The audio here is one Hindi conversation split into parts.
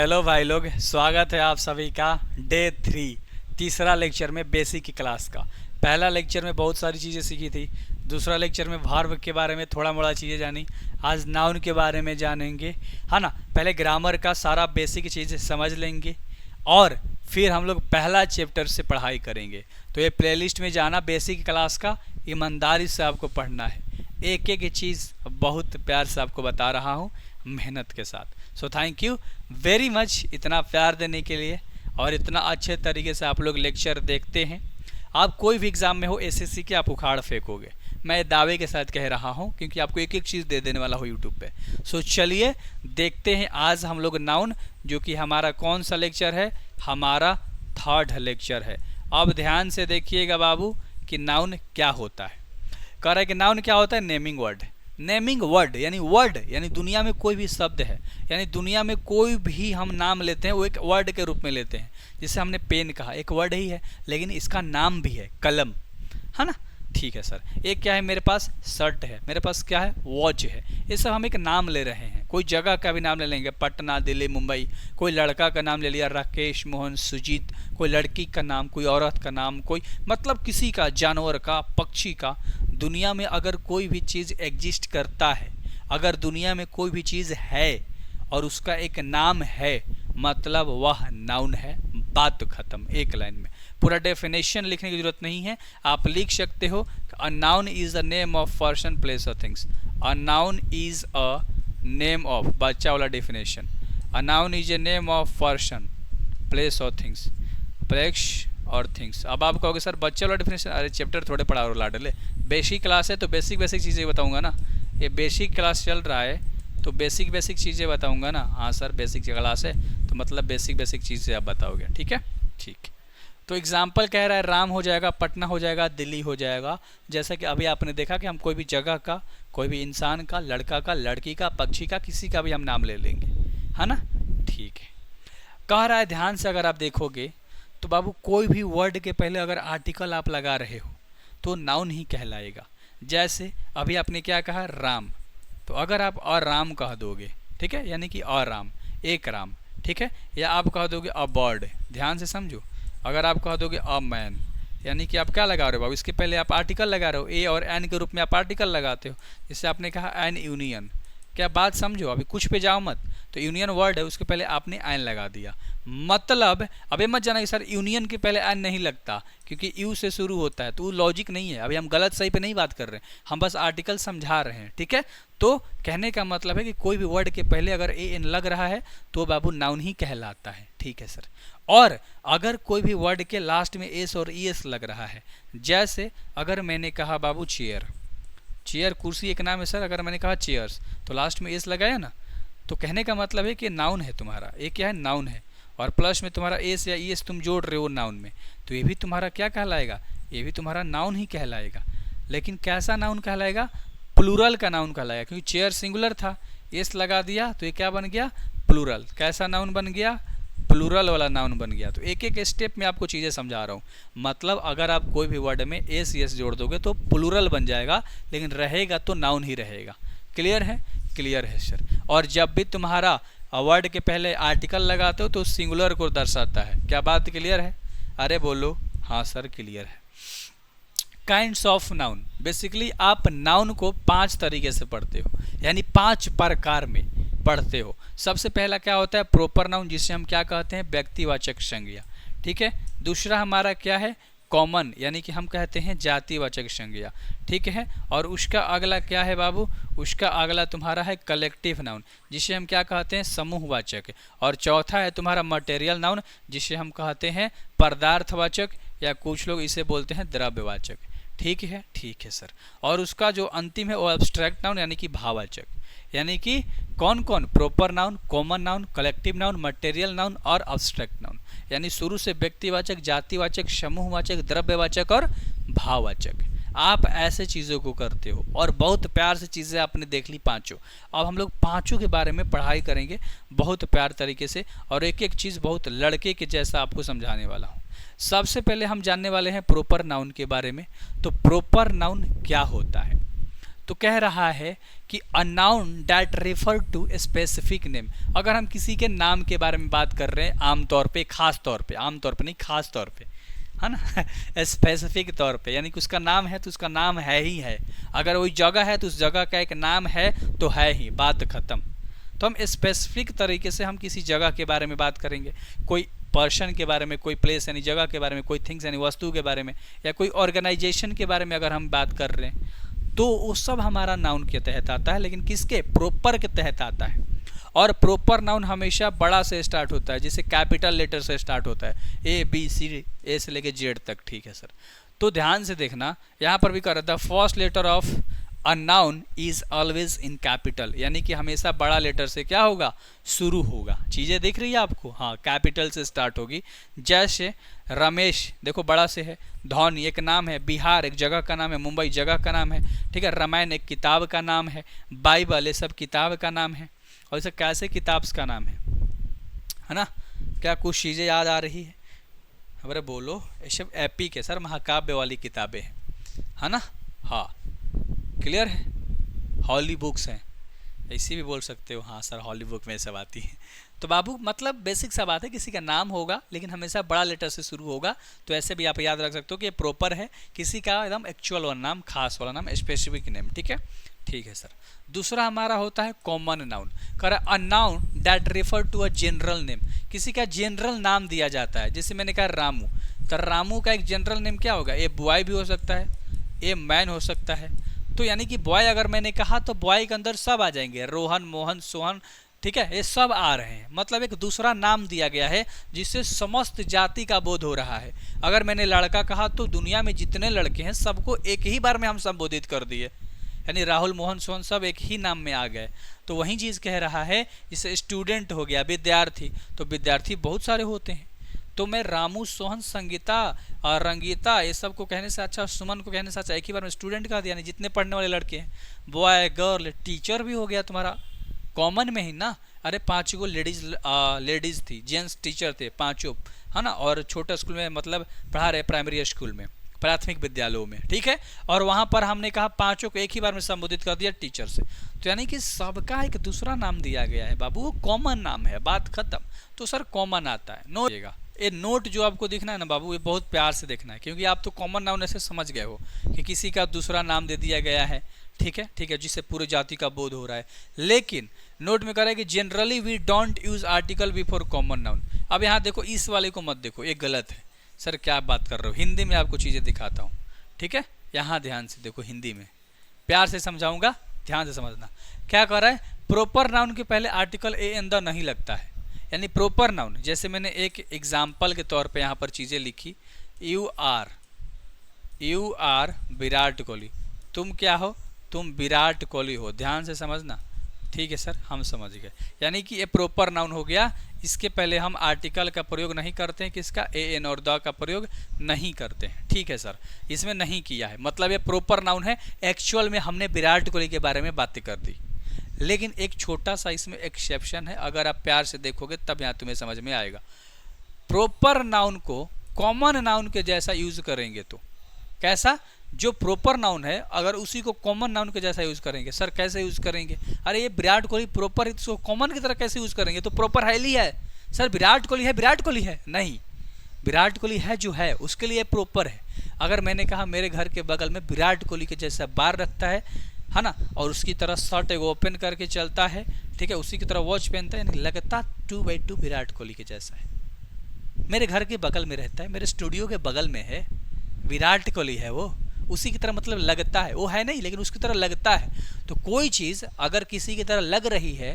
हेलो भाई लोग, स्वागत है आप सभी का डे 3 तीसरा लेक्चर में बेसिक की क्लास का। पहला लेक्चर में बहुत सारी चीज़ें सीखी थी, दूसरा लेक्चर में वर्ब के बारे में थोड़ा मोड़ा चीज़ें जानी, आज नाउन के बारे में जानेंगे, है ना। पहले ग्रामर का सारा बेसिक चीज़ें समझ लेंगे और फिर हम लोग पहला चैप्टर से पढ़ाई करेंगे। तो ये प्लेलिस्ट में जाना, बेसिक क्लास का ईमानदारी से आपको पढ़ना है, एक एक चीज़ बहुत प्यार से आपको बता रहा हूँ, मेहनत के साथ। So thank you very much इतना प्यार देने के लिए और इतना अच्छे तरीके से आप लोग लेक्चर देखते हैं। आप कोई भी एग्ज़ाम में हो एसएससी के, आप उखाड़ फेंकोगे, मैं दावे के साथ कह रहा हूं, क्योंकि आपको एक एक चीज़ दे देने वाला हूँ यूट्यूब पे। सो चलिए देखते हैं आज हम लोग नाउन, जो कि हमारा कौन सा लेक्चर है, हमारा थर्ड लेक्चर है। अब ध्यान से देखिएगा बाबू कि नाउन क्या होता है। कह रहा है कि नाउन क्या होता है, नेमिंग वर्ड। नेमिंग वर्ड यानी दुनिया में कोई भी शब्द है, यानी दुनिया में कोई भी हम नाम लेते हैं वो एक वर्ड के रूप में लेते हैं। जैसे हमने पेन कहा, एक वर्ड ही है लेकिन इसका नाम भी है, कलम, है ना। ठीक है सर, एक क्या है, मेरे पास शर्ट है, मेरे पास क्या है, वॉच है। ये सब हम एक नाम ले रहे हैं। कोई जगह का भी नाम ले लेंगे, पटना, दिल्ली, मुंबई। कोई लड़का का नाम ले लिया, राकेश, मोहन, सुजीत। कोई लड़की का नाम, कोई औरत का नाम, कोई मतलब किसी का, जानवर का, पक्षी का। दुनिया में अगर कोई भी चीज़ एग्जिस्ट करता है, अगर दुनिया में कोई भी चीज़ है और उसका एक नाम है, मतलब वह नाउन है। बात तो खत्म, एक लाइन में। पूरा डेफिनेशन लिखने की जरूरत नहीं है, आप लिख सकते हो। A noun is the name of person, place और things. A noun is a name of, बच्चा वाला definition. A noun is a name of person, place और थिंग्स, प्लेस और थिंग्स। अब आप कहोगे सर बच्चे वाला डेफिनेशन, अरे चैप्टर थोड़े पढ़ा और लाडले, बेसिक क्लास है तो बेसिक चीज़ें बताऊंगा ना। ये बेसिक क्लास चल रहा है तो बेसिक चीज़ें बताऊंगा ना। हाँ सर बेसिक क्लास है तो मतलब बेसिक चीज़ें आप बताओगे, ठीक है। ठीक, तो एग्जाम्पल कह रहा है राम हो जाएगा, पटना हो जाएगा, दिल्ली हो जाएगा। जैसा कि अभी आपने देखा कि हम कोई भी जगह का, कोई भी इंसान का, लड़का का, लड़की का, पक्षी का, किसी का भी हम नाम ले लेंगे, है ना। ठीक है, कह रहा है ध्यान से अगर आप देखोगे तो बाबू कोई भी वर्ड के पहले अगर आर्टिकल आप लगा रहे हो तो नाउन ही कहलाएगा। जैसे अभी आपने क्या कहा, राम, तो अगर आप और राम कह दोगे, ठीक है, यानी कि और राम, एक राम, ठीक है। या आप कह दोगे अ बर्ड, ध्यान से समझो। अगर आप कह दोगे अ मैन, यानी कि आप क्या लगा रहे हो बाबू, इसके पहले आप आर्टिकल लगा रहे हो, ए और एन के रूप में आप आर्टिकल लगाते हो। जैसे आपने कहा एन यूनियन, क्या बात समझो, अभी कुछ पे जाओ मत। तो यूनियन वर्ड है, उसके पहले आपने एन लगा दिया, मतलब अबे मत जाना कि सर यूनियन के पहले एन नहीं लगता क्योंकि यू से शुरू होता है, तो वो लॉजिक नहीं है। अभी हम गलत सही पे नहीं बात कर रहे हैं, हम बस आर्टिकल समझा रहे हैं, ठीक है। तो कहने का मतलब है कि कोई भी वर्ड के पहले अगर ए एन लग रहा है तो बाबू नाउन ही कहलाता है, ठीक है सर। और अगर कोई भी वर्ड के लास्ट में एस और ई एस लग रहा है, जैसे अगर मैंने कहा बाबू चेयर, चेयर कुर्सी एक नाम है सर, अगर मैंने कहा चेयर्स तो लास्ट में एस लगाया ना, तो कहने का मतलब है कि नाउन है तुम्हारा, एक क्या है, नाउन है, और प्लस में तुम्हारा एस या ई एस तुम जोड़ रहे हो नाउन में, तो ये भी तुम्हारा क्या कहलाएगा, ये भी तुम्हारा नाउन ही कहलाएगा। लेकिन कैसा नाउन कहलाएगा, प्लूरल का नाउन कहलाएगा, क्योंकि चेयर सिंगुलर था, एस लगा दिया तो ये क्या बन गया, प्लूरल। कैसा नाउन बन गया, प्लूरल वाला नाउन बन गया। तो एक एक स्टेप में आपको चीज़ें समझा रहा हूँ। मतलब अगर आप कोई भी वर्ड में एस एस जोड़ दोगे तो प्लूरल बन जाएगा, लेकिन रहेगा तो नाउन ही रहेगा। क्लियर है, क्लियर है सर। और जब भी तुम्हारा वर्ड के पहले आर्टिकल लगाते हो तो सिंगुलर को दर्शाता है। क्या बात क्लियर है, अरे बोलो हाँ सर क्लियर है। काइंड्स ऑफ नाउन, बेसिकली आप नाउन को 5 तरीके से पढ़ते हो, यानी 5 प्रकार में पढ़ते हो। सबसे पहला क्या होता है, प्रॉपर नाउन, जिसे हम क्या कहते हैं, व्यक्तिवाचक संज्ञा, ठीक है। दूसरा हमारा क्या है, कॉमन, यानी कि हम कहते हैं जातिवाचक संज्ञा, ठीक है। और उसका अगला क्या है बाबू, उसका अगला तुम्हारा है कलेक्टिव नाउन, जिसे हम क्या कहते हैं, समूहवाचक। और चौथा है तुम्हारा मटेरियल नाउन, जिसे हम कहते हैं पदार्थवाचक, या कुछ लोग इसे बोलते हैं द्रव्यवाचक, ठीक है। ठीक है सर। और उसका जो अंतिम है वो एब्स्ट्रैक्ट नाउन, यानी कि भाववाचक। यानी कि कौन कौन, proper noun, common noun, collective noun, material noun और एब्स्ट्रैक्ट नाउन। यानी शुरू से व्यक्तिवाचक, जातिवाचक, समूहवाचक, द्रव्यवाचक और भाववाचक। आप ऐसे चीज़ों को करते हो और बहुत प्यार से चीज़ें आपने देख ली पांचों। अब हम लोग पांचों के बारे में पढ़ाई करेंगे बहुत प्यार तरीके से, और एक एक चीज़ बहुत लड़के के जैसा आपको समझाने वाला हूँ। सबसे पहले हम जानने वाले हैं प्रॉपर नाउन के बारे में। तो प्रॉपर नाउन क्या होता है, तो कह रहा है कि a noun that refer to specific name. अगर हम किसी के नाम के बारे में बात कर रहे हैं आमतौर पे, खास तौर पे, आमतौर पे नहीं खास तौर पे, है ना, स्पेसिफिक तौर पे, यानी कि उसका नाम है तो उसका नाम है ही है। अगर वही जगह है तो उस जगह का एक नाम है तो है ही, बात खत्म। तो हम स्पेसिफिक तरीके से हम किसी जगह के बारे में बात करेंगे, कोई पर्सन के बारे में, कोई प्लेस यानी जगह के बारे में, कोई थिंग्स यानी वस्तु के बारे में, या कोई ऑर्गेनाइजेशन के बारे में अगर हम बात कर रहे हैं तो वो सब हमारा नाउन के तहत आता है, लेकिन किसके, प्रोपर के तहत आता है। और प्रोपर नाउन हमेशा बड़ा से स्टार्ट होता है, जैसे कैपिटल लेटर से स्टार्ट होता है, ए बी सी, ए से लेके जेड तक, ठीक है सर। तो ध्यान से देखना, यहाँ पर भी कर रहा था first letter of a noun is always in capital, यानी कि हमेशा बड़ा लेटर से क्या होगा, शुरू होगा। चीज़ें दिख रही है आपको, हाँ, कैपिटल से स्टार्ट होगी। जैसे रमेश देखो बड़ा से है, धौनी एक नाम है, बिहार एक जगह का नाम है, मुंबई जगह का नाम है, ठीक है, रामायण एक किताब का नाम है, बाइबल ये सब किताब का नाम है। और इसे कैसे किताब का नाम है ना, क्या कुछ चीज़ें याद आ रही है, अरे बोलो। ये सब एपिक है सर, महाकाव्य वाली किताबें हैं, है ना, हाँ क्लियर है, हॉली बुक्स हैं, ऐसी भी बोल सकते हो, हाँ सर हॉली बुक में सब आती है। तो बाबू मतलब बेसिक सा बात है, किसी का नाम होगा लेकिन हमेशा बड़ा लेटर से शुरू होगा, तो ऐसे भी आप याद रख सकते हो कि ये प्रॉपर है, किसी का एकदम एक्चुअल वाला नाम, खास वाला नाम, स्पेसिफिक नेम, ठीक है, ठीक है सर। दूसरा हमारा होता है कॉमन नाउन, कर a noun that refer to a general name, किसी का जनरल नाम दिया जाता है। जैसे मैंने कहा रामू, तो रामू का एक जनरल नेम क्या होगा, ये बॉय भी हो सकता है, ये मैन हो सकता है। तो यानी कि बॉय अगर मैंने कहा तो बॉय के अंदर सब आ जाएंगे, रोहन, मोहन, सोहन, ठीक है, ये सब आ रहे हैं, मतलब एक दूसरा नाम दिया गया है जिससे समस्त जाति का बोध हो रहा है। अगर मैंने लड़का कहा तो दुनिया में जितने लड़के हैं सबको एक ही बार में हम संबोधित कर दिए, यानी राहुल, मोहन, सोहन सब एक ही नाम में आ गए। तो वही चीज़ कह रहा है, जैसे स्टूडेंट हो गया, विद्यार्थी, तो विद्यार्थी बहुत सारे होते हैं। तो मैं रामू, सोहन, संगीता और रंगीता ये सब को कहने से अच्छा, सुमन को कहने से अच्छा एक ही बार में स्टूडेंट कहा दिया, यानी जितने पढ़ने वाले लड़के हैं, बॉय, गर्ल, टीचर भी हो गया तुम्हारा कॉमन में ही ना। अरे 5 गो लेडीज थी, जेंट्स टीचर थे 5, है ना, और छोटे स्कूल में मतलब पढ़ा रहे, प्राइमरी स्कूल में, प्राथमिक विद्यालयों में, ठीक है, और वहाँ पर हमने कहा 5 को एक ही बार में संबोधित कर दिया टीचर से। तो यानी कि सबका एक दूसरा नाम दिया गया है बाबू, वो कॉमन नाम है, बात खत्म। तो सर कॉमन आता है, नोट, ये नोट जो आपको दिखना है ना बाबू, ये बहुत प्यार से देखना है, क्योंकि आप तो कॉमन नाउन ऐसे समझ गए हो कि किसी का दूसरा नाम दे दिया गया है, ठीक है, ठीक है, जिससे पूरी जाति का बोध हो रहा है। लेकिन नोट में करें कि generally we don't use article before common noun. अब यहाँ देखो, इस वाले को मत देखो, ये गलत है। सर क्या बात कर रहे हो, हिंदी में आपको चीज़ें दिखाता हूँ, ठीक है, यहाँ ध्यान से देखो, हिंदी में प्यार से समझाऊंगा, ध्यान से समझना। क्या कर रहा है, प्रॉपर नाउन के पहले आर्टिकल ए एन द नहीं लगता है, यानी प्रॉपर नाउन। जैसे मैंने एक एग्जाम्पल के तौर पे यहाँ पर चीज़ें लिखी, यू आर विराट कोहली, तुम क्या हो, तुम विराट कोहली हो, ध्यान से समझना, ठीक है सर, हम समझ गए। यानी कि ये प्रॉपर नाउन हो गया, इसके पहले हम आर्टिकल का प्रयोग नहीं करते हैं, किसका, ए एन और द का प्रयोग नहीं करते हैं, ठीक है सर, इसमें नहीं किया है, मतलब ये प्रॉपर नाउन है। एक्चुअल में हमने विराट कोहली के बारे में बातें कर दी, लेकिन एक छोटा सा इसमें एक्सेप्शन है, अगर आप प्यार से देखोगे तब यहाँ तुम्हें समझ में आएगा। प्रॉपर नाउन को कॉमन नाउन के जैसा यूज करेंगे तो कैसा, जो प्रॉपर नाउन है अगर उसी को कॉमन नाउन के जैसा यूज करेंगे, सर कैसे यूज करेंगे, अरे ये विराट कोहली प्रॉपर है, इसको कॉमन की तरह कैसे यूज करेंगे, तो प्रॉपर है ही है सर, विराट कोहली है, विराट कोहली है नहीं, विराट कोहली है जो है उसके लिए प्रॉपर है। अगर मैंने कहा मेरे घर के बगल में विराट कोहली के जैसा बार रखता है ना, और उसकी तरह शर्ट एक ओपन करके चलता है, ठीक है, उसी की तरह वॉच पहनता है, लगता 2x2 विराट कोहली के जैसा है। मेरे घर के बगल में रहता है, मेरे स्टूडियो के बगल में है, विराट कोहली है वो, उसी की तरह मतलब लगता है, वो है नहीं लेकिन उसकी तरह लगता है। तो कोई चीज़ अगर किसी की तरह लग रही है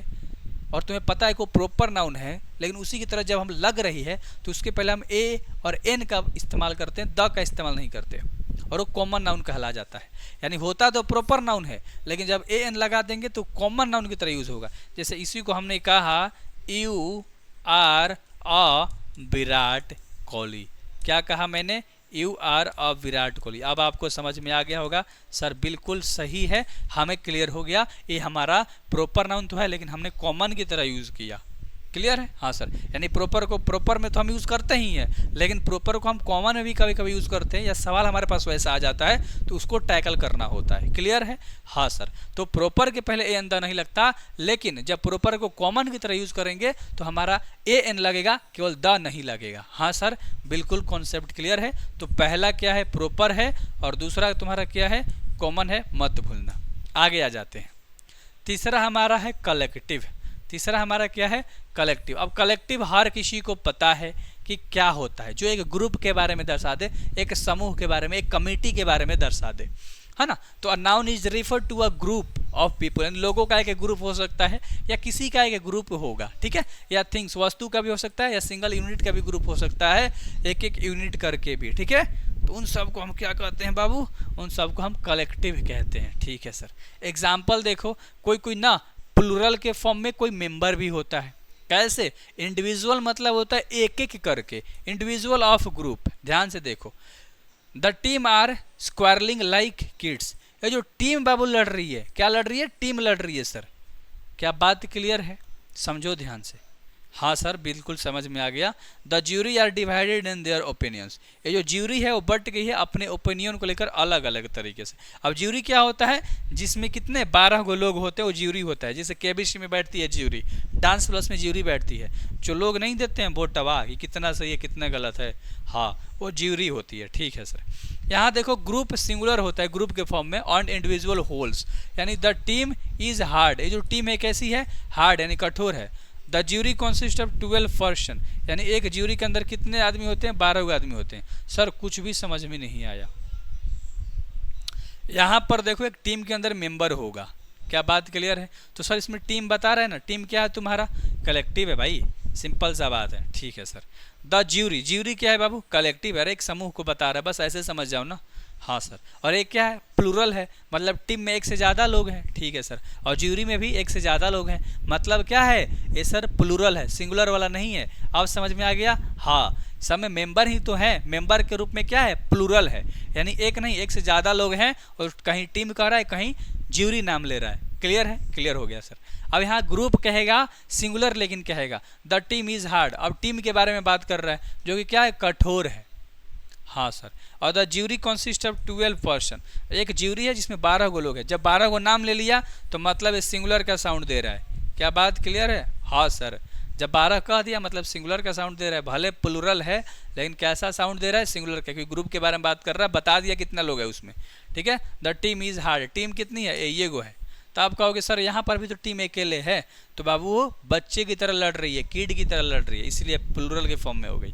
और तुम्हें पता है कि वो प्रॉपर नाउन है, लेकिन उसी की तरह जब हम लग रही है तो उसके पहले हम ए और एन का इस्तेमाल करते हैं, द का इस्तेमाल नहीं करते, और वो कॉमन नाउन कहला जाता है। यानी होता तो प्रॉपर नाउन है, लेकिन जब ए एन लगा देंगे तो कॉमन नाउन की तरह यूज होगा। जैसे इसी को हमने कहा you are a Virat Kohli, क्या कहा मैंने, you are a Virat Kohli. अब आपको समझ में आ गया होगा, सर बिल्कुल सही है, हमें क्लियर हो गया, ये हमारा प्रॉपर नाउन तो है लेकिन हमने कॉमन की तरह यूज किया, क्लियर है? हाँ सर, यानी प्रॉपर को प्रॉपर में तो हम यूज़ करते ही हैं, लेकिन प्रॉपर को हम कॉमन में भी कभी कभी यूज़ करते हैं, या सवाल हमारे पास वैसा आ जाता है तो उसको टैकल करना होता है। क्लियर है? हाँ सर, तो प्रॉपर के पहले ए एन द नहीं लगता, लेकिन जब प्रॉपर को कॉमन की तरह यूज़ करेंगे तो हमारा ए एन लगेगा, केवल द नहीं लगेगा। हाँ सर, बिल्कुल कॉन्सेप्ट क्लियर है। तो पहला क्या है? प्रॉपर है, और दूसरा तुम्हारा क्या है? कॉमन है, मत भूलना। आगे आ जाते हैं। तीसरा हमारा है कलेक्टिव। तीसरा हमारा क्या है? कलेक्टिव। अब कलेक्टिव हर किसी को पता है कि क्या होता है, जो एक ग्रुप के बारे में दर्शा दे, एक समूह के बारे में, एक कमेटी के बारे में दर्शा दे, है ना। तो a noun is refer to a group of people, यानी लोगों का एक ग्रुप हो सकता है, या किसी का एक ग्रुप होगा, ठीक है, या थिंग्स, वस्तु का भी हो सकता है, या सिंगल यूनिट का भी ग्रुप हो सकता है, एक एक यूनिट करके भी, ठीक है। तो उन सब को हम क्या कहते हैं बाबू? उन सब को हम कलेक्टिव कहते हैं, ठीक है सर। एग्जाम्पल देखो, कोई कोई ना प्लूरल के फॉर्म में कोई मेंबर भी होता है। कैसे? इंडिविजुअल मतलब होता है एक एक करके, इंडिविजुअल ऑफ ग्रुप। ध्यान से देखो, the team are quarrelling like kids. ये जो टीम बाबू लड़ रही है, क्या लड़ रही है? टीम लड़ रही है सर। क्या बात क्लियर है? समझो ध्यान से। हाँ सर, बिल्कुल समझ में आ गया। The jury are divided in their opinions. ये जो ज्यूरी है वो बट गई है अपने ओपिनियन को लेकर अलग अलग तरीके से। अब ज्यूरी क्या होता है? जिसमें कितने 12 गो लोग होते हैं, वो ज्यूरी होता है। जैसे केबिस्ट्री में बैठती है ज्यूरी, डांस प्लस में ज्यूरी बैठती है, जो लोग नहीं देते हैं वोट टवा कि कितना सही है कितना गलत है, हाँ, वो ज्यूरी होती है, ठीक है सर। यहाँ देखो, ग्रुप सिंगुलर होता है ग्रुप के फॉर्म में, ऑन इंडिविजुअल होल्स, यानी द टीम इज हार्ड। ये जो टीम है कैसी है? हार्ड, यानी कठोर है। The jury consist of 12 person, यानी एक ज्यूरी के अंदर कितने आदमी होते हैं? 12 आदमी होते हैं। सर कुछ भी समझ में नहीं आया। यहाँ पर देखो, एक टीम के अंदर मेंबर होगा। क्या बात क्लियर है? तो सर इसमें टीम बता रहे हैं ना, टीम क्या है तुम्हारा? कलेक्टिव है भाई, सिंपल सा बात है, ठीक है सर। द ज्यूरी, ज्यूरी क्या है बाबू? कलेक्टिव है, एक समूह को बता रहा है, बस ऐसे समझ जाओ ना। हाँ सर, और एक क्या है? प्लूरल है, मतलब टीम में एक से ज़्यादा लोग हैं, ठीक है सर। और ज्यूरी में भी एक से ज़्यादा लोग हैं, मतलब क्या है? ये सर प्लूरल है, सिंगुलर वाला नहीं है। अब समझ में आ गया? हाँ, सब में मेंबर ही तो है, मेंबर के रूप में क्या है? प्लूरल है, यानी एक नहीं, एक से ज़्यादा लोग हैं, और कहीं टीम कह रहा है, कहीं ज्यूरी नाम ले रहा है। क्लियर है? क्लियर हो गया सर। अब यहाँ ग्रुप कहेगा सिंगुलर, लेकिन कहेगा द टीम इज हार्ड। अब टीम के बारे में बात कर रहा है, जो कि क्या है? कठोर है। हाँ सर, और the jury consist of 12 person. एक ज्यूरी है जिसमें 12 गो लोग हैं। जब 12 गो नाम ले लिया तो मतलब ये सिंगुलर का साउंड दे रहा है। क्या बात क्लियर है? हाँ सर, जब 12 कह दिया मतलब सिंगुलर का साउंड दे रहा है, भले प्लूरल है लेकिन कैसा साउंड दे रहा है? सिंगुलर का, क्योंकि ग्रुप के बारे में बात कर रहा है, बता दिया कितना लोग है उसमें, ठीक है। The team is hard, team कितनी है? ये गो है। तो आप कहोगे सर यहाँ पर भी तो टीम अकेले है, तो बाबू वो बच्चे की तरह लड़ रही है, किड की तरह लड़ रही है, इसलिए प्लूरल के फॉर्म में हो गई,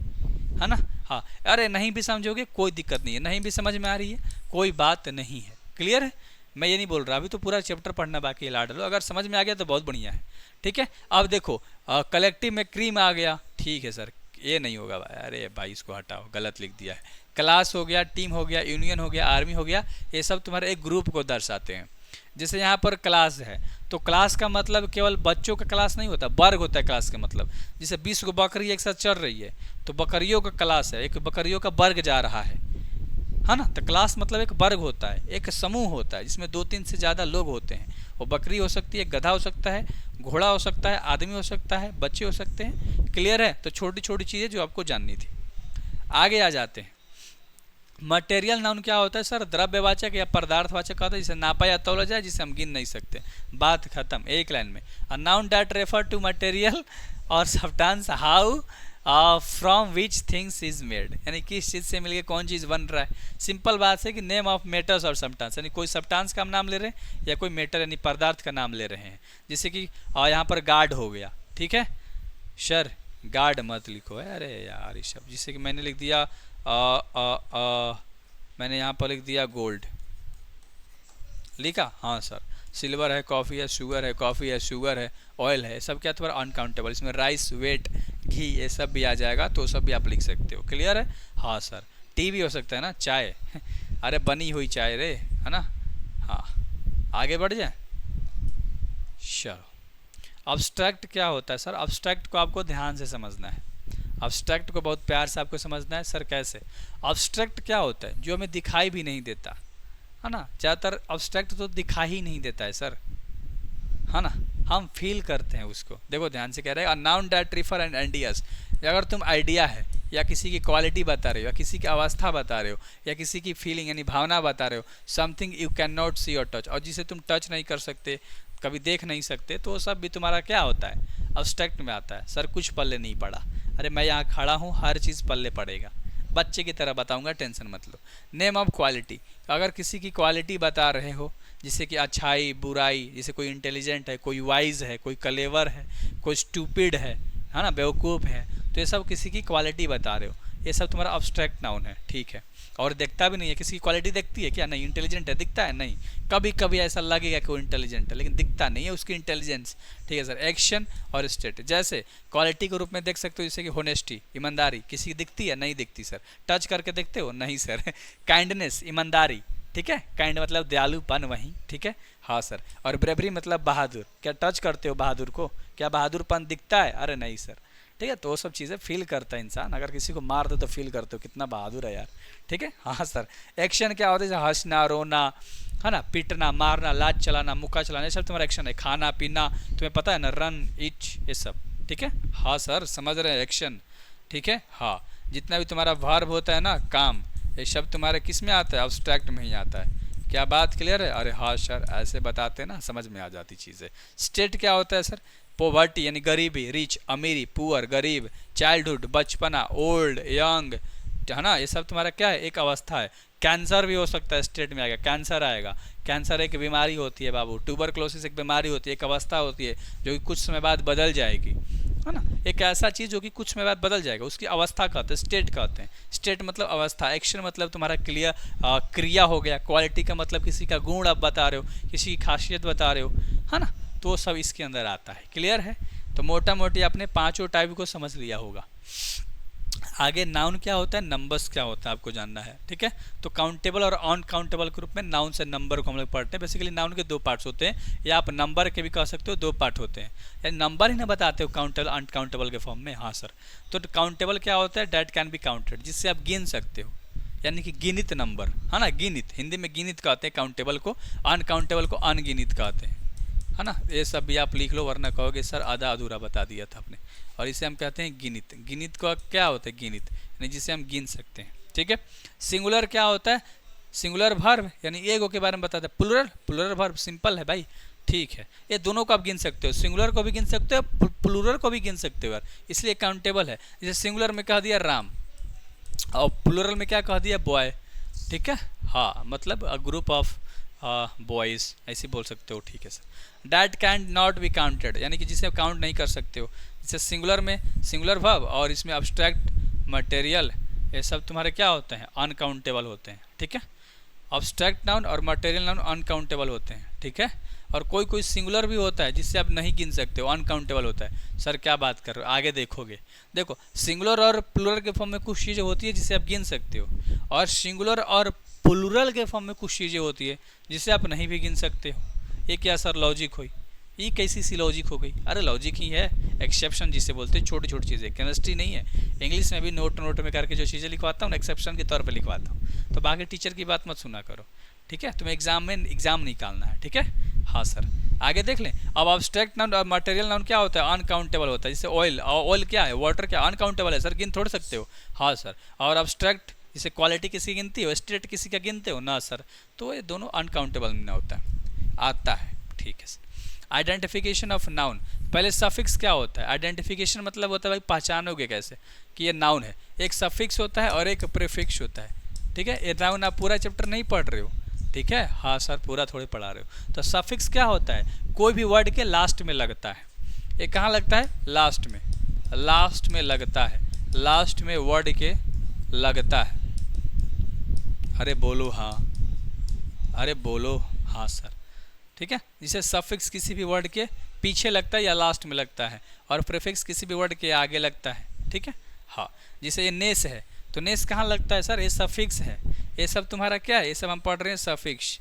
है ना। हाँ, अरे नहीं भी समझोगे कोई दिक्कत नहीं है, नहीं भी समझ में आ रही है कोई बात नहीं है। क्लियर है? मैं ये नहीं बोल रहा, अभी तो पूरा चैप्टर पढ़ना बाकी है, लाड लो। अगर समझ में आ गया तो बहुत बढ़िया है, ठीक है। अब देखो, कलेक्टिव में क्रीम आ गया, ठीक है सर, ये नहीं होगा भाई, अरे भाई इसको हटाओ, गलत लिख दिया है। क्लास हो गया, टीम हो गया, यूनियन हो गया, आर्मी हो गया, ये सब तुम्हारे एक ग्रुप को दर्शाते हैं। जैसे यहाँ पर क्लास है, तो क्लास का मतलब केवल बच्चों का क्लास नहीं होता, वर्ग होता है क्लास का मतलब। जैसे 20 को बकरी एक साथ चल रही है तो बकरियों का क्लास है, एक बकरियों का वर्ग जा रहा है ना। तो क्लास मतलब एक वर्ग होता है, एक समूह होता है जिसमें 2-3 से ज़्यादा लोग होते हैं। वो बकरी हो सकती है, गधा हो सकता है, घोड़ा हो सकता है, आदमी हो सकता है, बच्चे हो सकते हैं। क्लियर है? तो छोटी छोटी चीज़ें जो आपको जाननी थी। आगे आ जाते हैं। मटेरियल नाउन क्या होता है सर? द्रव्यवाचक या पदार्थवाचक होता है, जिसे नापा या तौला जाए, जिसे हम गिन नहीं सकते। बात खत्म, एक लाइन में। A noun that refer to material और substance how from which things is made, यानी किस चीज़ से मिलकर कौन चीज़ बन रहा है। सिंपल बात है कि नेम ऑफ मेटर्स और सब्सटेंस, यानी कोई सब्सटेंस का हम नाम ले रहे हैं या कोई मेटर यानी पदार्थ का नाम ले रहे हैं। जैसे कि यहाँ पर गार्ड हो गया, ठीक है सर, गार्ड मत लिखो है, अरे यार ये सब। जैसे कि मैंने लिख दिया मैंने यहाँ पर लिख दिया गोल्ड, लिखा, हाँ सर। सिल्वर है, कॉफ़ी है, शुगर है, कॉफ़ी है, शुगर है, ऑयल है, सब क्या तुम्हारा अनकाउंटेबल। इसमें राइस, वेट, घी, ये सब भी आ जाएगा, तो सब भी आप लिख सकते हो। क्लियर है? हाँ सर। टी भी हो सकता है ना, चाय अरे बनी हुई चाय रे, है ना। हाँ, आगे बढ़ जाए, चलो। अब्स्ट्रैक्ट क्या होता है सर? अब्स्ट्रैक्ट को आपको ध्यान से समझना है, अब्स्ट्रैक्ट को बहुत प्यार से आपको समझना है। सर कैसे? अब्स्ट्रैक्ट क्या होता है? जो हमें दिखाई भी नहीं देता, है ना। ज़्यादातर अब्स्ट्रैक्ट तो दिखाई ही नहीं देता है सर, है ना। हम फील करते हैं उसको। देखो ध्यान से कह रहे हैं, अ noun that refer and ideas. अगर तुम आइडिया है या किसी की क्वालिटी बता रहे हो या किसी की अवस्था बता रहे हो या किसी की फीलिंग यानी भावना बता रहे हो, समथिंग यू कैन नॉट सी और टच, और जिसे तुम टच नहीं कर सकते, कभी देख नहीं सकते, तो वो सब भी तुम्हारा क्या होता है, अब्स्ट्रैक्ट में आता है। सर कुछ पल्ले नहीं पड़ा, अरे मैं यहाँ खड़ा हूँ, हर चीज़ पल्ले पड़ेगा, बच्चे की तरह बताऊंगा, टेंशन मत लो। नेम ऑफ क्वालिटी, अगर किसी की क्वालिटी बता रहे हो जैसे कि अच्छाई बुराई, जैसे कोई इंटेलिजेंट है, कोई वाइज है, कोई क्लेवर है, कोई स्टूपिड है ना, बेवकूफ़ है, तो ये सब किसी की क्वालिटी बता रहे हो, ये सब तुम्हारा अब्स्ट्रैक्ट नाउन है, ठीक है। और देखता भी नहीं है, किसी की क्वालिटी देखती है क्या, नहीं। इंटेलिजेंट है, दिखता है नहीं, कभी कभी ऐसा लगेगा कि वो इंटेलिजेंट है लेकिन दिखता नहीं है उसकी इंटेलिजेंस, ठीक है सर। एक्शन और स्टेट, जैसे क्वालिटी के रूप में देख सकते हो जैसे कि होनेस्टी, ईमानदारी, किसी की दिखती है, नहीं दिखती सर। टच करके देखते हो, नहीं सर। काइंडनेस, ईमानदारी, ठीक है, काइंड मतलब दयालुपन वहीं, ठीक है, हाँ सर। और ब्रेवरी मतलब बहादुर, क्या टच करते हो बहादुर को, क्या बहादुरपन दिखता है, अरे नहीं सर, ठीक है। तो वो सब चीज़ें फील करता है इंसान, अगर किसी को मार दो तो फील करते हो कितना बहादुर है यार, ठीक है, हाँ सर। एक्शन क्या होता है, जैसे हंसना, रोना, है ना, पीटना, मारना, लात चलाना, मुक्का चलाना, ये सब तुम्हारा एक्शन है। खाना पीना, तुम्हें पता है ना, रन, ईट, ये सब, ठीक है, हाँ सर, समझ रहे हैं, एक्शन, ठीक है, हाँ। जितना भी तुम्हारा वर्ब होता है ना, काम, ये सब तुम्हारे किस में आता है, अब्स्ट्रैक्ट में ही आता है। क्या बात क्लियर है, अरे हाँ सर, ऐसे बताते ना समझ में आ जाती चीज़ें। स्टेट क्या होता है सर, पोवर्टी यानी गरीबी, रिच अमीरी, पुअर गरीब, चाइल्डहुड बचपना, ओल्ड यंग, है ना, ये सब तुम्हारा क्या है, एक अवस्था है। कैंसर भी हो सकता है, स्टेट में आएगा, कैंसर आएगा। कैंसर एक बीमारी होती है बाबू, ट्यूबरक्लोसिस एक बीमारी होती है, एक अवस्था होती है जो कि कुछ समय बाद बदल जाएगी, है ना, एक ऐसा चीज़ जो कि कुछ समय बाद बदल जाएगा, उसकी अवस्था कहते हैं, स्टेट कहते हैं। स्टेट मतलब अवस्था, एक्शन मतलब तुम्हारा क्लियर क्रिया हो गया, क्वालिटी का मतलब किसी का गुण आप बता रहे हो, किसी की खासियत बता रहे हो, है ना, तो वो सब इसके अंदर आता है। क्लियर है, तो मोटा मोटी आपने पांचों टाइप को समझ लिया होगा। आगे नाउन क्या होता है, नंबर्स क्या होता है आपको जानना है, ठीक है। तो काउंटेबल और अनकाउंटेबल के रूप में नाउन से नंबर को हम लोग पढ़ते हैं। बेसिकली नाउन के दो पार्ट्स होते हैं, या आप नंबर के भी कह सकते हो, दो पार्ट होते हैं, यानी नंबर ही ना बताते हो काउंटेबल अनकाउंटेबल के फॉर्म में, हाँ सर। तो काउंटेबल क्या होता है, डैट कैन बी काउंटेड, जिससे आप गिन सकते हो, यानी कि गिनित नंबर, है ना, गिनित, हिंदी में गिनित कहते हैं काउंटेबल को, अनकाउंटेबल को अनगिनित कहते हैं, है ना। ये सब भी आप लिख लो, वरना कहोगे सर आधा अधूरा बता दिया था आपने। और इसे हम कहते हैं गिनित। गिनित का क्या होता है, गिनित यानी जिसे हम गिन सकते हैं, ठीक है। सिंगुलर क्या होता है, सिंगुलर वर्ब यानी एगो के बारे में बताता है। प्लुरल, प्लुरल वर्ब सिंपल है भाई, ठीक है, ये दोनों को आप गिन सकते हो, सिंगुलर को भी गिन सकते हो, प्लुरल को भी गिन सकते हो यार, इसलिए काउंटेबल है। जैसे सिंगुलर में कह दिया राम और प्लुरल में क्या कह दिया, बॉय, ठीक है, हाँ, मतलब अ ग्रुप ऑफ बॉयज़, ऐसे बोल सकते हो, ठीक है sir. That can not be counted, यानी कि जिसे काउंट नहीं कर सकते हो। जैसे सिंगुलर में सिंगुलर वर्ब और इसमें अब्स्ट्रैक्ट, मटेरियल, ये सब तुम्हारे क्या होते हैं, अनकाउंटेबल होते हैं, ठीक है। अब्स्ट्रैक्ट नाउन और मटेरियल नाउन अनकाउंटेबल होते हैं, ठीक है। और कोई कोई सिंगुलर भी होता है जिससे आप नहीं गिन सकते हो, अनकाउंटेबल होता है। सर क्या बात कर रहे हो, आगे देखोगे। देखो सिंगुलर और प्लुरल के फॉर्म में कुछ चीज़ें होती है जिसे आप गिन सकते हो, और सिंगुलर और प्लुरल के फॉर्म में कुछ चीज़ें होती है जिसे आप नहीं भी गिन सकते हो। ये क्या सर लॉजिक हुई, ये कैसी सी लॉजिक हो गई, अरे लॉजिक ही है, एक्सेप्शन जिसे बोलते हैं, छोटी छोटी चीज़ें, केमिस्ट्री नहीं है। इंग्लिश में भी नोट नोट में करके जो चीज़ें लिखवाता हूँ एक्सेप्शन के तौर पे लिखवाता हूँ, तो बाकी टीचर की बात मत सुना करो, ठीक है। तुम्हें एग्जाम में एग्जाम निकालना है, ठीक है, हाँ सर। आगे देख लें। अब अब्स्ट्रैक्ट नाउन और मटेरियल नाउन क्या होता है, अनकाउंटेबल होता है। जैसे ऑयल, ऑयल क्या है, वाटर क्या, अनकाउंटेबल है सर, गिन थोड़ सकते हो, हाँ सर। और अब्स्ट्रैक्ट जैसे क्वालिटी किसी गिनती हो, स्टेट किसी का गिनते हो ना सर, तो ये दोनों अनकाउंटेबल में होता है, आता है, ठीक है सर। आइडेंटिफिकेशन ऑफ नाउन, पहले सफिक्स क्या होता है, आइडेंटिफिकेशन मतलब होता है भाई पहचानोगे कैसे कि ये नाउन है। एक सफिक्स होता है और एक प्रीफिक्स होता है, ठीक है। ये नाउन आप पूरा चैप्टर नहीं पढ़ रहे हो, ठीक है, हाँ सर, पूरा थोड़े पढ़ा रहे हो। तो सफिक्स क्या होता है, कोई भी वर्ड के लास्ट में लगता है। ये कहाँ लगता है, लास्ट में, लास्ट में लगता है, लास्ट में वर्ड के लगता है। अरे बोलो हाँ, अरे बोलो हाँ सर, ठीक है। जिसे सफिक्स किसी भी वर्ड के पीछे लगता है या लास्ट में लगता है, और प्रीफिक्स किसी भी वर्ड के आगे लगता है, ठीक है, हाँ। जैसे ये नेस है, तो नेस कहाँ लगता है सर, ये सफिक्स है। ये सब तुम्हारा क्या है, ये सब हम पढ़ रहे हैं सफिक्स,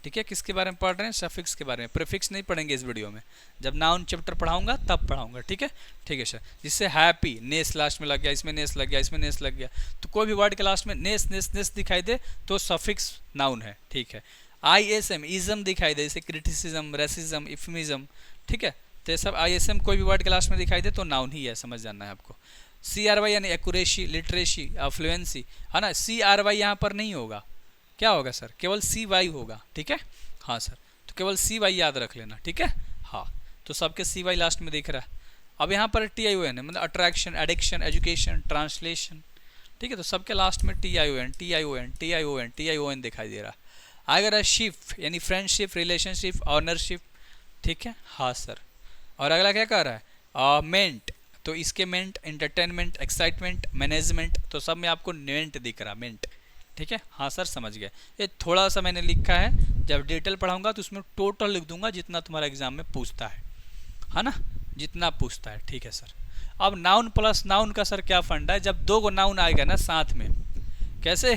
ठीक है। किसके बारे में पढ़ रहे हैं, सफिक्स के बारे में। प्रीफिक्स नहीं पढ़ेंगे इस वीडियो में, जब नाउन चैप्टर पढ़ाऊंगा तब पढ़ाऊंगा, ठीक है, ठीक है सर। जिससे हैप्पी, नेस लास्ट में लग गया, इसमें नेस लग गया, इसमें नेस लग गया, तो कोई भी वर्ड के लास्ट में नेस नेस नेस दिखाई दे तो सफिक्स नाउन है, ठीक है। ISM, इज़म दिखाई दे, जैसे क्रिटिसिज्म, रेसिज्म, इफमिज्म, ठीक है। तो ये सब ISM कोई भी वर्ड क्लास में दिखाई दे तो नाउन ही है, समझ जाना है आपको। CRY यानी एक्यूरेसी, लिटरेसी, फ्लुएंसी, है ना। CRY यहाँ पर नहीं होगा, क्या होगा सर, केवल CY होगा, ठीक है। हाँ सर, तो केवल CY याद रख लेना, ठीक है। हाँ, तो सबके CY लास्ट में दिख रहा है। अब यहाँ पर TION है, मतलब अट्रैक्शन, एडिक्शन, एजुकेशन, ट्रांसलेशन, ठीक है। तो सबके लास्ट में TION दिखाई दे रहा है। अगर शिप यानी फ्रेंडशिप, रिलेशनशिप, ऑनरशिप, ठीक है। हाँ सर, और अगला क्या कर रहा है, मेंट, तो इसके मेंट, एंटरटेनमेंट, एक्साइटमेंट, मैनेजमेंट, तो सब में आपको मेंट दिख रहा, मेंट, ठीक है। हाँ सर, समझ गए। ये थोड़ा सा मैंने लिखा है, जब डिटेल पढ़ाऊंगा तो उसमें टोटल लिख दूंगा जितना तुम्हारा एग्जाम में पूछता है ना, जितना पूछता है, ठीक है सर। अब नाउन प्लस नाउन का सर क्या फंडा है, जब दो गो नाउन आएगा ना साथ में, कैसे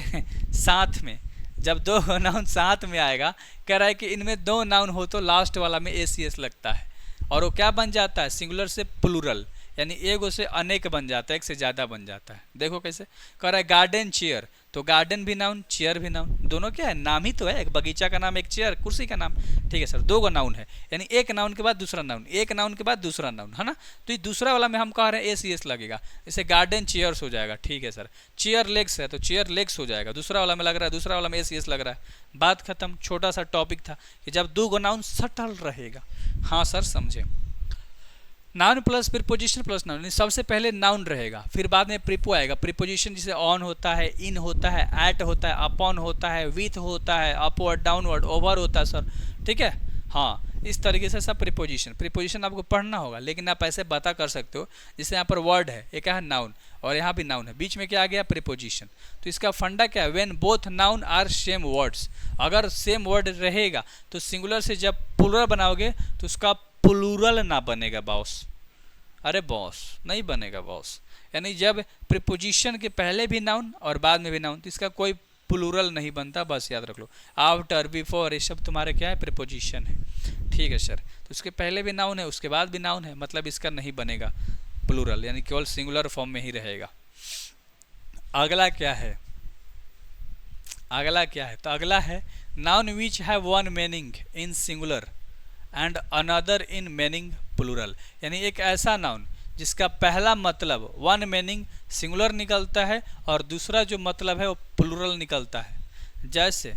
साथ में, जब दो नाउन साथ में आएगा, कह रहा है कि इनमें दो नाउन हो तो लास्ट वाला में ACS लगता है, और वो क्या बन जाता है, सिंगुलर से प्लूरल, यानी एक से अनेक बन जाता है, एक से ज़्यादा बन जाता है। देखो कैसे कह रहा है, गार्डन चेयर, तो गार्डन भी नाउन, चेयर भी नाउन, दोनों क्या है, नाम ही तो है, एक बगीचा का नाम, एक चेयर कुर्सी का नाम, ठीक है सर। दो गो नाउन है, यानी एक नाउन के बाद दूसरा नाउन, एक नाउन के बाद दूसरा नाउन, है ना। तो ये दूसरा वाला में हम कह रहे हैं ACS लगेगा, जैसे गार्डन चेयर्स हो जाएगा, ठीक है सर। चेयर लेग्स है तो चेयर लेग्स हो जाएगा, दूसरा वाला में लग रहा है, दूसरा वाला में ACS लग रहा है। बात खत्म, छोटा सा टॉपिक था कि जब दो गो नाउन सटल रहेगा। हाँ सर, समझे। Noun plus preposition plus noun, सबसे पहले नाउन रहेगा, फिर बाद में प्रीपो आएगा। प्रीपोजिशन जिसे ऑन होता है, इन होता है, एट होता है, अपॉन होता है, विथ होता है, अपवर्ड, डाउनवर्ड, ओवर होता है सर, ठीक है। हाँ, इस तरीके से सब प्रीपोजिशन आपको पढ़ना होगा, लेकिन आप ऐसे बता कर सकते हो, जैसे यहाँ पर वर्ड है, एक है नाउन और यहाँ भी नाउन है, बीच में क्या आ गया, प्रीपोजिशन। तो इसका फंडा क्या है, when both noun are same words, अगर सेम वर्ड रहेगा तो सिंगुलर से जब प्लूरल बनाओगे तो उसका प्लूरल ना बनेगा बॉस, अरे बॉस नहीं बनेगा बॉस, यानी जब प्रीपोजिशन के पहले भी नाउन और बाद में भी नाउन तो इसका कोई प्लूरल नहीं बनता, बस याद रख लो। आफ्टर, बिफोर, ये सब तुम्हारे क्या है, प्रीपोजिशन है, ठीक है सर। तो उसके पहले भी नाउन है, उसके बाद भी नाउन है, मतलब इसका नहीं बनेगा प्लूरल, यानी केवल सिंगुलर फॉर्म में ही रहेगा। अगला क्या है, तो अगला है noun which have one meaning in singular and another in meaning plural, यानी एक ऐसा नाउन जिसका पहला मतलब वन मीनिंग सिंगुलर निकलता है और दूसरा जो मतलब है वो प्लूरल निकलता है। जैसे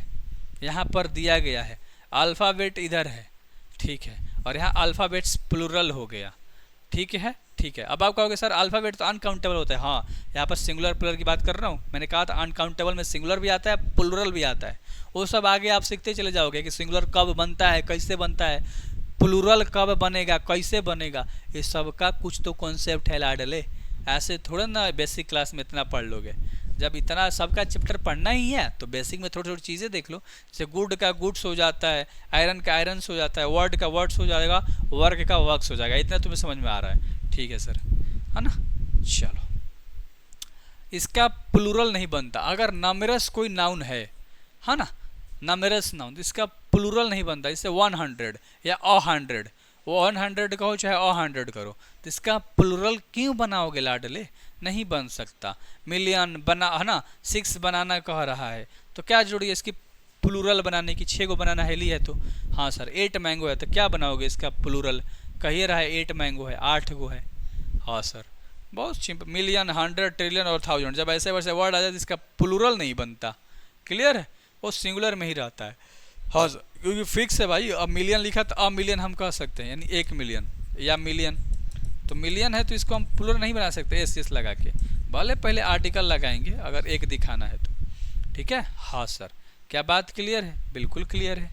यहाँ पर दिया गया है, अल्फ़ाबेट इधर है, ठीक है, और यहाँ अल्फ़ाबेट्स प्लूरल हो गया, ठीक है। अब आप कहोगे सर अल्फ़ाबेट तो अनकाउंटेबल होता है, हाँ, यहाँ पर सिंगुलर प्लूरल की बात कर रहा हूँ, मैंने कहा था अनकाउंटेबल में सिंगुलर भी आता है, प्लूरल भी आता है, वो सब आगे आप सीखते चले जाओगे कि सिंगुलर कब बनता है, कैसे बनता है, प्लूरल कब बनेगा, कैसे बनेगा, ये सब का कुछ तो कॉन्सेप्ट है लाडले, ऐसे थोड़ा ना बेसिक क्लास में इतना पढ़ लोगे। जब इतना सबका चैप्टर पढ़ना ही है तो बेसिक में थोड़ी थोड़ी चीज़ें देख लो, जैसे गुड का गुड्स हो जाता है, आयरन का आयरन्स हो जाता है, वर्ड का वर्ड्स हो जाएगा, वर्क का वर्क्स हो जाएगा, इतना तुम्हें समझ में आ रहा है, ठीक है सर, है ना। चलो, इसका प्लूरल नहीं बनता, अगर नमरस कोई नाउन है ना, नमरस नाउन, तो इसका प्लूरल नहीं बनता, जैसे 100 या 100, 100 कहो चाहे 100 करो, तो इसका प्लूरल क्यों बनाओगे लाडले, नहीं बन सकता। मिलियन बना, है ना, 6 बनाना कह रहा है, तो क्या जरूरी है इसकी प्लूरल बनाने की, 6 को बनाना हेली है तो, हाँ सर 8 मैंगो है, तो क्या बनाओगे इसका प्लूरल, कहिए रहा है 8 मैंगो है, 8 गो है, हाँ सर, बहुत सिंपल। मिलियन, 100, ट्रिलियन और 1000, जब ऐसे वैसे वर्ड आ जाए तो इसका प्लूरल नहीं बनता, क्लियर है, वो सिंगुलर में ही रहता है, हाँ सर, क्योंकि फिक्स है भाई। अब मिलियन लिखा तो अब मिलियन हम कह सकते हैं, यानी 1 मिलियन या मिलियन, तो मिलियन है तो इसको हम प्लूरल नहीं बना सकते एस लगा के, भले पहले आर्टिकल लगाएंगे अगर एक दिखाना है तो, ठीक है। हाँ सर, क्या बात क्लियर है, बिल्कुल क्लियर है।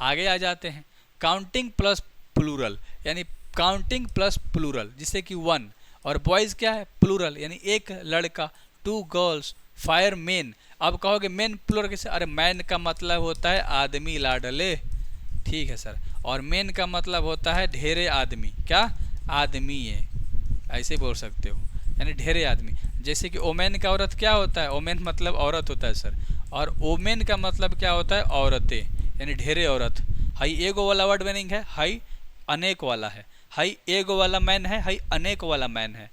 आगे आ जाते हैं, काउंटिंग प्लस प्लूरल, यानी काउंटिंग प्लस प्लूरल, जिससे कि 1, और बॉयज़ क्या है, प्लूरल, यानी एक लड़का, 2 गर्ल्स, 5 मेन। अब कहोगे मेन प्लूरल कैसे, अरे मैन का मतलब होता है आदमी लाडले, ठीक है सर, और मेन का मतलब होता है ढेरे आदमी, क्या आदमी है, ऐसे बोल सकते हो, यानी ढेरे आदमी। जैसे कि ओमेन का औरत क्या होता है, ओमेन मतलब औरत होता है सर, और ओमेन का मतलब क्या होता है, औरतें, यानी ढेरे औरत। हाई एगो वाला वर्ड मीनिंग है, हाई अनेक वाला है, हाई एगो वाला मैन है, हाई अनेक वाला मैन है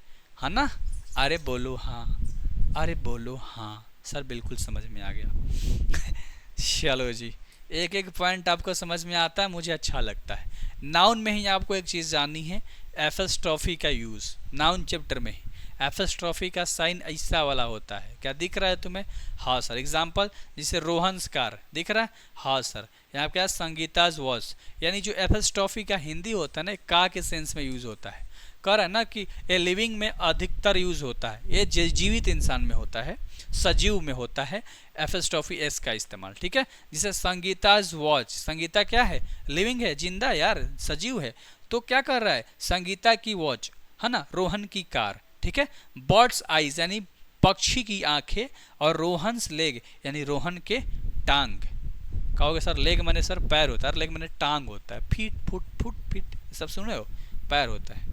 ना। अरे बोलो हाँ, अरे बोलो हाँ सर, बिल्कुल समझ में आ गया चलो जी, एक एक पॉइंट आपको समझ में आता है, मुझे अच्छा लगता है। नाउन में ही आपको एक चीज़ जाननी है, एफिस्ट्रॉफी का यूज़ नाउन चैप्टर में ही। एफिस्ट्रॉफी का साइन ऐसा वाला होता है, क्या दिख रहा है तुम्हें? हाँ सर। एग्जाम्पल जैसे रोहन्स कार दिख रहा है? हाँ सर। यहाँ क्या संगीताज वॉच, यानी जो एफिस्ट्रॉफी का हिंदी होता है ना, का के सेंस में यूज़ होता है। कह रहा है ना कि ए लिविंग में अधिकतर यूज होता है, ये जीवित इंसान में होता है, सजीव में होता है एफिस्ट्रॉफी एस का इस्तेमाल, ठीक है। जैसे संगीताज वॉच, संगीता क्या है? लिविंग है, जिंदा यार, सजीव है। तो क्या कर रहा है? संगीता की वॉच है ना, रोहन की कार, ठीक है। बर्ड्स आइज यानी पक्षी की आंखें, और रोहन्स लेग यानी रोहन के टांग। कहोगे सर लेग माने सर पैर होता है, लेग माने टांग होता है। फीट फुट फुट फीट सब सुने हो? पैर होता है।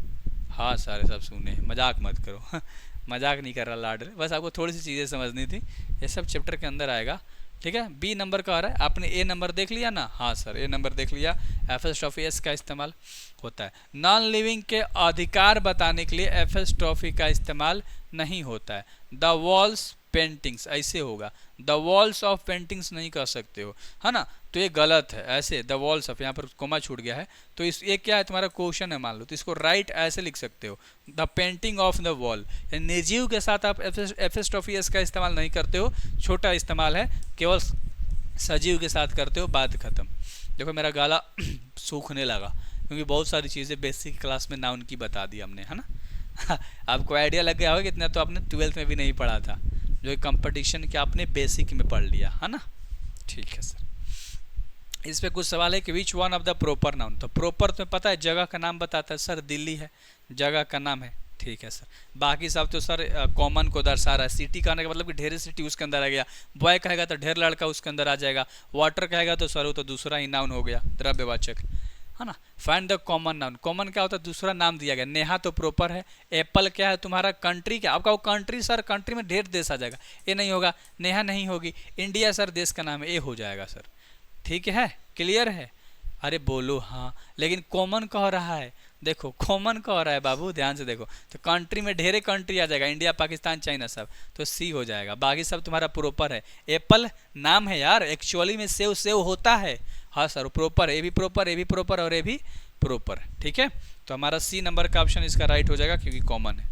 हाँ सारे सब सुने, मजाक मत करो मजाक नहीं कर रहा लाड, बस आपको थोड़ी सी चीज़ें समझनी थी, ये सब चैप्टर के अंदर आएगा, ठीक है। बी नंबर का आ रहा है, आपने ए नंबर देख लिया ना? हाँ सर, ए नंबर देख लिया। एफिस्ट्रॉफी एस का इस्तेमाल होता है। नॉन लिविंग के अधिकार बताने के लिए एफिस्ट्रॉफी का इस्तेमाल नहीं होता है। द वॉल्स पेंटिंग्स ऐसे होगा, द वॉल्स ऑफ पेंटिंग्स नहीं कर सकते हो, है ना, तो ये गलत है। ऐसे द वॉल्स ऑफ, यहाँ पर कोमा छूट गया है, तो इस ये क्या है, तुम्हारा क्वेश्चन है मान लो, तो इसको राइट ऐसे लिख सकते हो, the painting of the wall. निर्जीव के साथ आप एफिस्ट्रॉफी एस का इस्तेमाल नहीं करते हो, छोटा इस्तेमाल है, केवल सजीव के साथ करते हो, बात खत्म। देखो मेरा गाला सूखने लगा, क्योंकि बहुत सारी चीज़ें बेसिक क्लास में नाउन की बता दी हमने, है ना आपको आइडिया लग गया होगा, इतना तो आपने 12th में भी नहीं पढ़ा था, जो कंपटीशन के आपने बेसिक में पढ़ लिया, है ना। ठीक है सर, इस पे कुछ सवाल है कि which one of the proper noun, तो प्रॉपर तुम्हें पता है जगह का नाम बताता है सर, दिल्ली है, जगह का नाम है, ठीक है सर। बाकी सब तो सर कॉमन को दर्शा रहा है। सिटी कहने का मतलब कि ढेर सिटी उसके अंदर आ गया, बॉय कहेगा तो ढेर लड़का उसके अंदर आ जाएगा, वाटर कहेगा तो सर वो तो दूसरा ही नाउन हो गया, द्रव्यवाचक, है ना। Find the common noun, common क्या होता है? दूसरा नाम दिया गया। नेहा तो प्रॉपर है। एप्पल क्या है तुम्हारा? कंट्री क्या? आपका वो कंट्री सर, कंट्री में ढेर देश आ जाएगा, ये नहीं होगा, नेहा नहीं होगी। इंडिया सर देश का नाम है, ये हो जाएगा सर, ठीक है, क्लियर है? अरे बोलो हाँ, लेकिन कॉमन कह रहा है, देखो कॉमन कह रहा है बाबू, ध्यान से देखो, तो कंट्री में ढेरे कंट्री आ जाएगा, इंडिया पाकिस्तान चाइना सब, तो सी हो जाएगा, बाकी सब तुम्हारा प्रॉपर है। एप्पल नाम है यार, एक्चुअली में सेव सेव होता है, हाँ सर प्रॉपर, ए भी प्रॉपर, ए भी प्रॉपर और ए भी प्रॉपर, ठीक है। तो हमारा सी नंबर का ऑप्शन इसका राइट हो जाएगा, क्योंकि कॉमन है।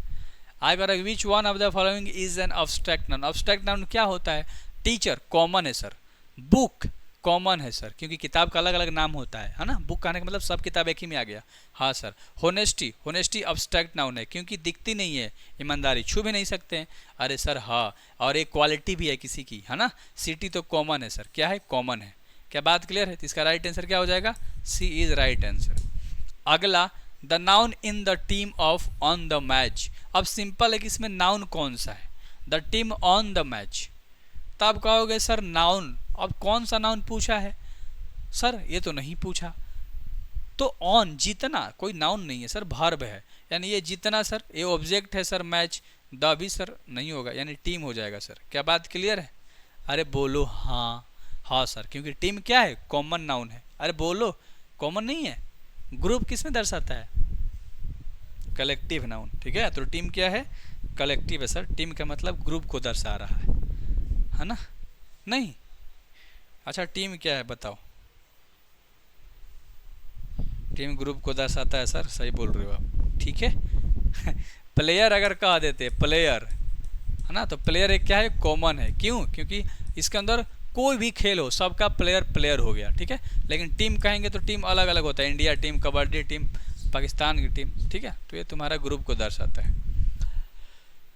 आगे which one of the following is an abstract noun, abstract noun क्या होता है? टीचर कॉमन है सर, बुक कॉमन है सर, क्योंकि किताब का अलग अलग नाम होता है ना, बुक कहने का मतलब सब किताब एक ही में आ गया, हाँ sir. Honesty, honesty abstract noun है, क्योंकि दिखती नहीं है, ईमानदारी छू भी नहीं सकते हैं, अरे सर हाँ, और एक क्वालिटी भी है किसी की, है ना। सिटी तो कॉमन है सर, क्या है? कॉमन है। क्या बात क्लियर है? तो इसका राइट आंसर क्या हो जाएगा? सी इज राइट आंसर। अगला, the noun in the team of on the match. अब सिंपल है कि इसमें नाउन कौन सा है? The team on the match, तब कहोगे सर नाउन, अब कौन सा नाउन पूछा है सर? ये तो नहीं पूछा, तो ऑन जीतना कोई नाउन नहीं है सर, वर्ब है, यानी ये जीतना सर, ये ऑब्जेक्ट है सर, मैच द भी सर नहीं होगा, यानी टीम हो जाएगा सर। क्या बात क्लियर है? अरे बोलो हाँ, हाँ सर, क्योंकि टीम क्या है? कॉमन नाउन है। अरे बोलो कॉमन नहीं है, ग्रुप किस में दर्शाता है? कलेक्टिव नाउन, ठीक है। तो टीम क्या है? कलेक्टिव है सर, टीम का मतलब ग्रुप को दर्शा रहा है ना। नहीं, अच्छा टीम क्या है बताओ? टीम ग्रुप को दर्शाता है सर, सही बोल रहे हो आप, ठीक है प्लेयर अगर कह देते प्लेयर, है ना, तो प्लेयर एक क्या है? कॉमन है। क्यों? क्योंकि इसके अंदर कोई भी खेल हो सबका प्लेयर प्लेयर हो गया, ठीक है। लेकिन टीम कहेंगे तो टीम अलग अलग होता है, India team, kabaddi team, Pakistan की टीम, ठीक है। तो ये तुम्हारा ग्रुप को दर्शाता है।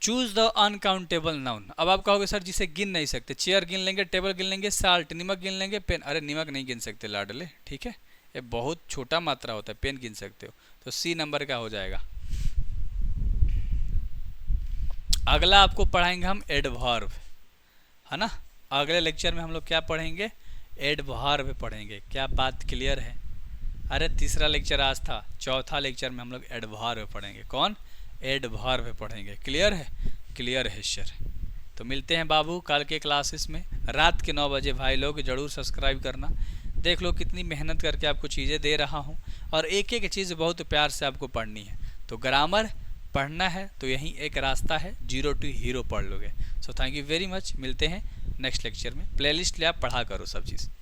Choose the uncountable noun. अब आप कहोगे सर जिसे गिन नहीं सकते, चेयर गिन लेंगे, टेबल गिन लेंगे, साल्ट नमक गिन लेंगे, पेन, अरे नमक नहीं गिन सकते लाडले, ठीक है, ये बहुत छोटा मात्रा होता है, पेन गिन सकते हो, तो सी नंबर का हो जाएगा। अगला आपको पढ़ाएंगे हम एडवर्ब, है ना। अगले लेक्चर में हम लोग क्या पढ़ेंगे? एडवर्ब पढ़ेंगे। क्या बात क्लियर है? अरे तीसरा लेक्चर आज था, चौथा लेक्चर में हम लोग एडवर्ब पढ़ेंगे। कौन? एडवर्ब पढ़ेंगे। क्लियर है? क्लियर है सर। तो मिलते हैं बाबू कल के क्लासेस में रात के 9 बजे। भाई लोग जरूर सब्सक्राइब करना। देख लो कितनी मेहनत करके आपको चीज़ें दे रहा हूँ, और एक एक चीज़ बहुत प्यार से आपको पढ़नी है। तो ग्रामर पढ़ना है तो यही एक रास्ता है, 0 to हीरो पढ़ लोगे। So thank you very much. मिलते हैं नेक्स्ट लेक्चर में। प्लेलिस्ट ले आप पढ़ा करो सब चीज़।